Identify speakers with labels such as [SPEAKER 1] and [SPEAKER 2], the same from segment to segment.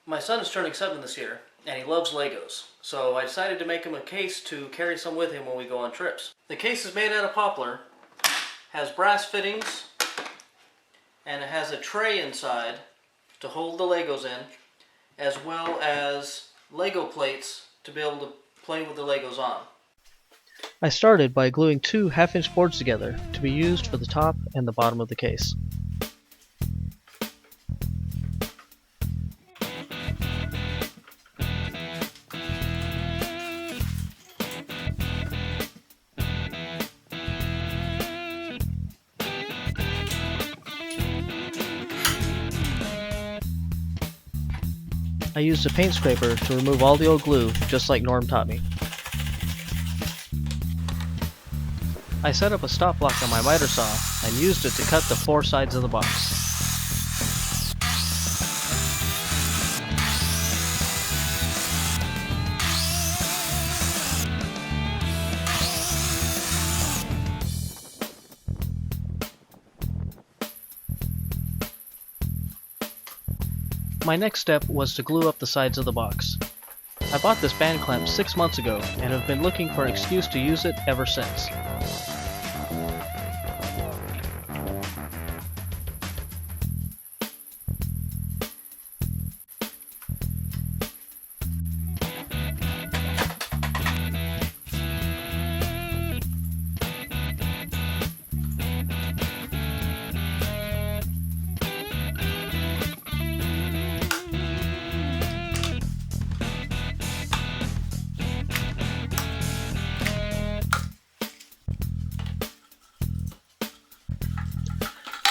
[SPEAKER 1] My son is turning 7 this year, and he loves Legos, so I decided to make him a case to carry some with him when we go on trips. The case is made out of poplar, has brass fittings, and it has a tray inside to hold the Legos in, as well as Lego plates to be able to play with the Legos on.
[SPEAKER 2] I started by gluing 2 half-inch boards together to be used for the top and the bottom of the case. I used a paint scraper to remove all the old glue, just like Norm taught me. I set up a stop block on my miter saw and used it to cut the 4 sides of the box. My next step was to glue up the sides of the box. I bought this band clamp 6 months ago and have been looking for an excuse to use it ever since.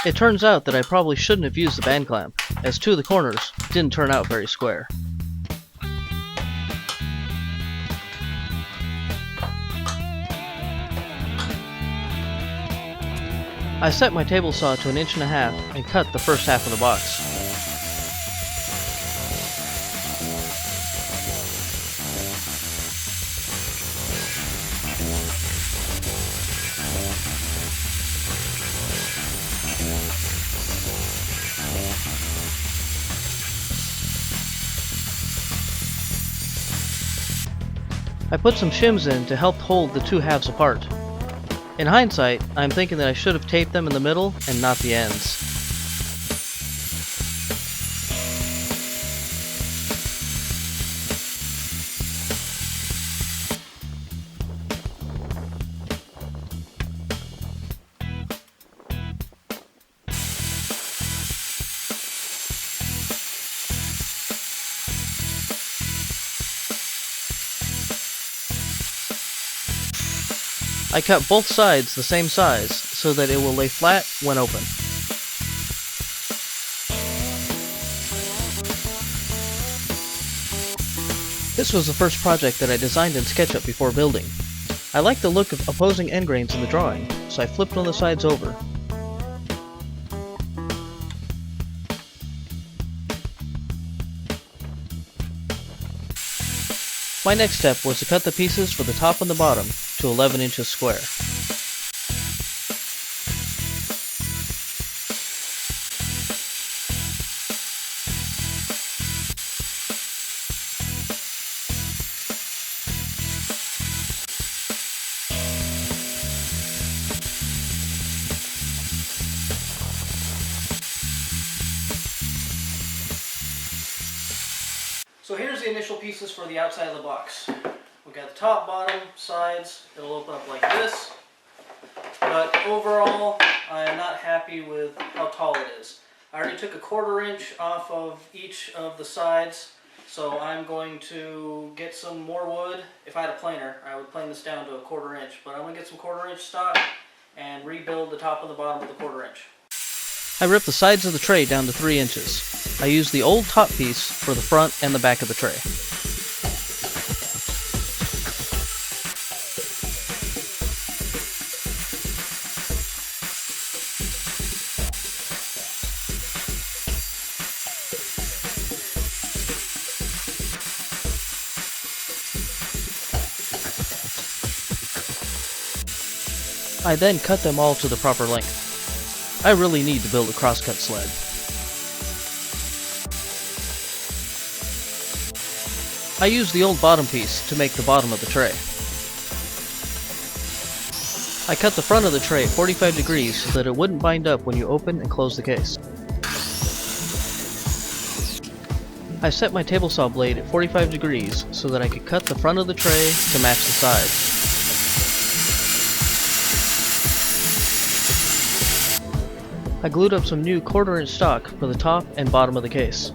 [SPEAKER 2] It turns out that I probably shouldn't have used the band clamp, as 2 of the corners didn't turn out very square. I set my table saw to 1.5 inches and cut the first half of the box. I put some shims in to help hold the 2 halves apart. In hindsight, I'm thinking that I should have taped them in the middle and not the ends. I cut both sides the same size so that it will lay flat when open. This was the first project that I designed in SketchUp before building. I liked the look of opposing end grains in the drawing, so I flipped one of the sides over. My next step was to cut the pieces for the top and the bottom to 11 inches square.
[SPEAKER 1] So here's the initial pieces for the outside of the box. We've got the top, bottom, sides. It'll open up like this. But overall, I am not happy with how tall it is. I already took a 1/4 inch off of each of the sides, so I'm going to get some more wood. If I had a planer, I would plane this down to a 1/4 inch, but I'm going to get some 1/4 inch stock and rebuild the top and the bottom with a 1/4 inch.
[SPEAKER 2] I ripped the sides of the tray down to 3 inches. I used the old top piece for the front and the back of the tray. I then cut them all to the proper length. I really need to build a crosscut sled. I used the old bottom piece to make the bottom of the tray. I cut the front of the tray 45 degrees so that it wouldn't bind up when you open and close the case. I set my table saw blade at 45 degrees so that I could cut the front of the tray to match the sides. I glued up some new 1/4 inch stock for the top and bottom of the case.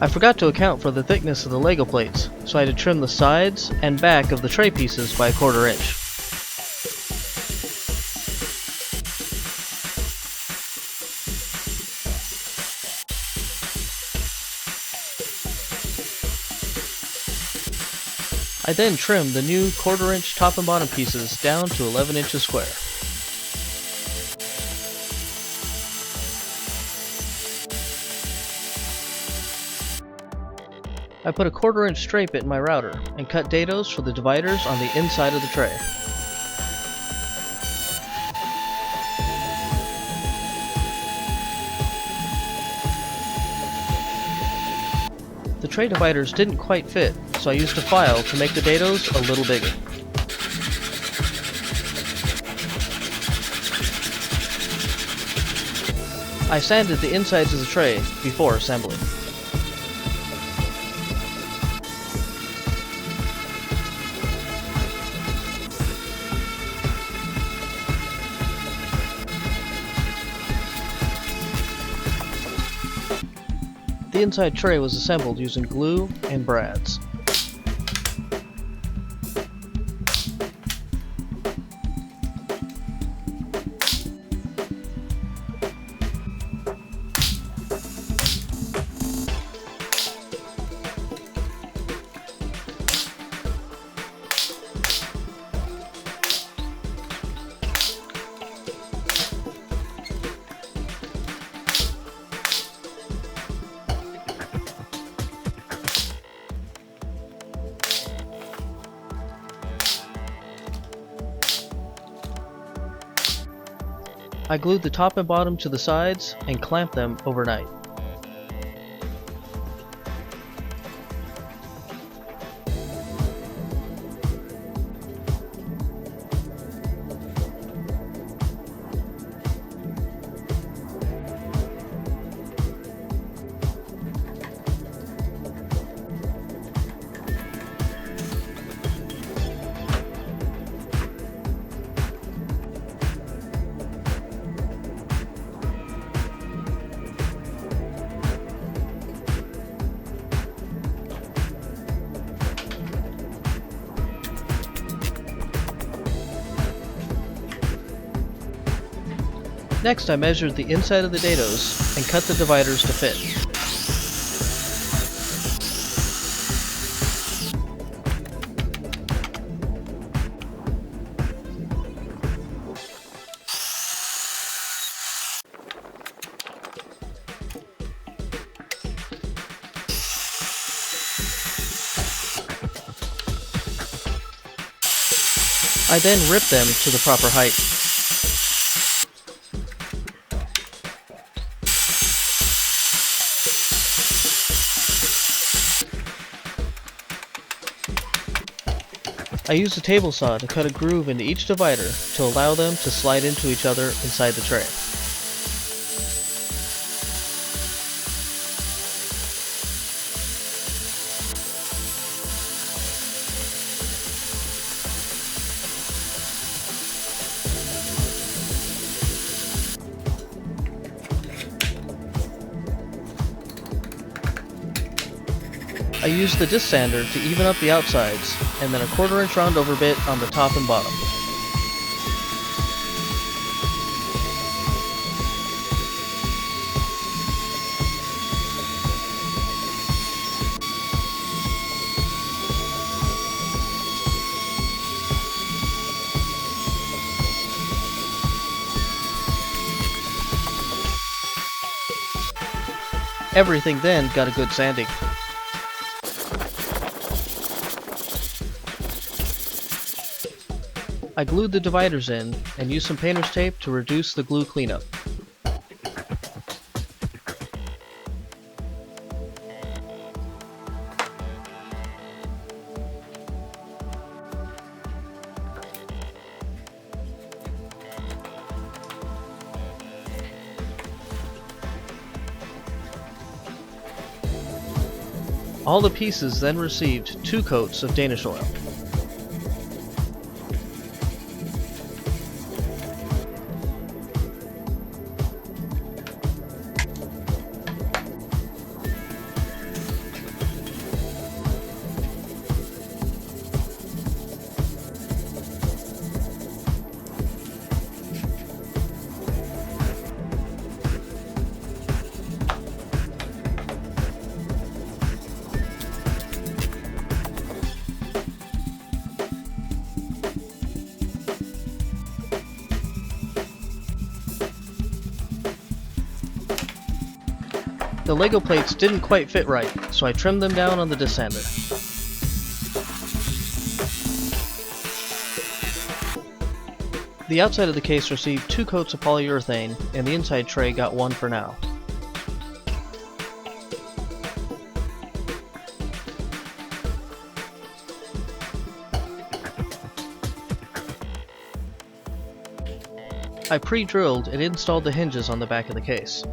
[SPEAKER 2] I forgot to account for the thickness of the Lego plates, so I had to trim the sides and back of the tray pieces by 1/4 inch. I then trimmed the new 1/4 inch top and bottom pieces down to 11 inches square. I put a 1/4 inch straight bit in my router and cut dados for the dividers on the inside of the tray. The tray dividers didn't quite fit, so I used a file to make the dados a little bigger. I sanded the insides of the tray before assembling. The inside tray was assembled using glue and brads. I glued the top and bottom to the sides and clamped them overnight. Next, I measured the inside of the dados and cut the dividers to fit. I then ripped them to the proper height. I used a table saw to cut a groove into each divider to allow them to slide into each other inside the tray. I used the disc sander to even up the outsides, and then a 1/4 inch round over bit on the top and bottom. Everything then got a good sanding. I glued the dividers in and used some painter's tape to reduce the glue cleanup. All the pieces then received 2 coats of Danish oil. The Lego plates didn't quite fit right, so I trimmed them down on the desander. The outside of the case received 2 coats of polyurethane, and the inside tray got 1 for now. I pre-drilled and installed the hinges on the back of the case.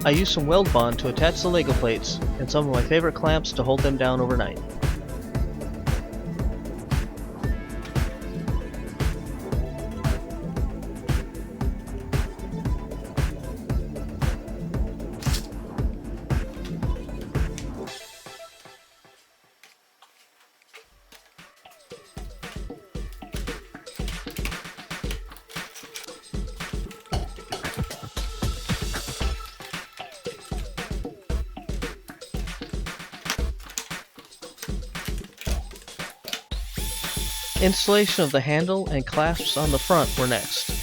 [SPEAKER 2] I used some weld bond to attach the Lego plates and some of my favorite clamps to hold them down overnight. Installation of the handle and clasps on the front were next.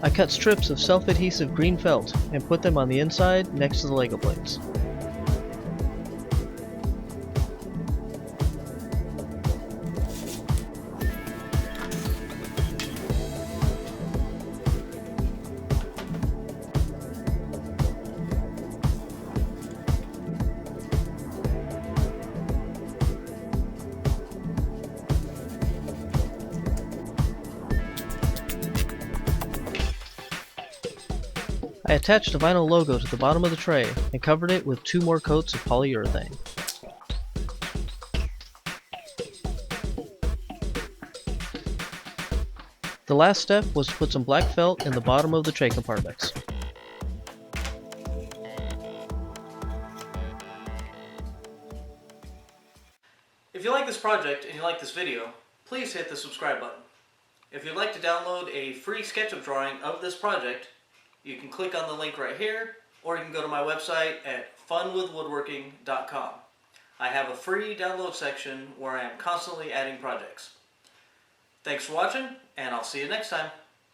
[SPEAKER 2] I cut strips of self-adhesive green felt and put them on the inside next to the Lego plates. I attached a vinyl logo to the bottom of the tray and covered it with 2 more coats of polyurethane. The last step was to put some black felt in the bottom of the tray compartments.
[SPEAKER 1] If you like this project and you like this video, please hit the subscribe button. If you'd like to download a free SketchUp drawing of this project, you can click on the link right here, or you can go to my website at funwithwoodworking.com. I have a free download section where I am constantly adding projects. Thanks for watching, and I'll see you next time.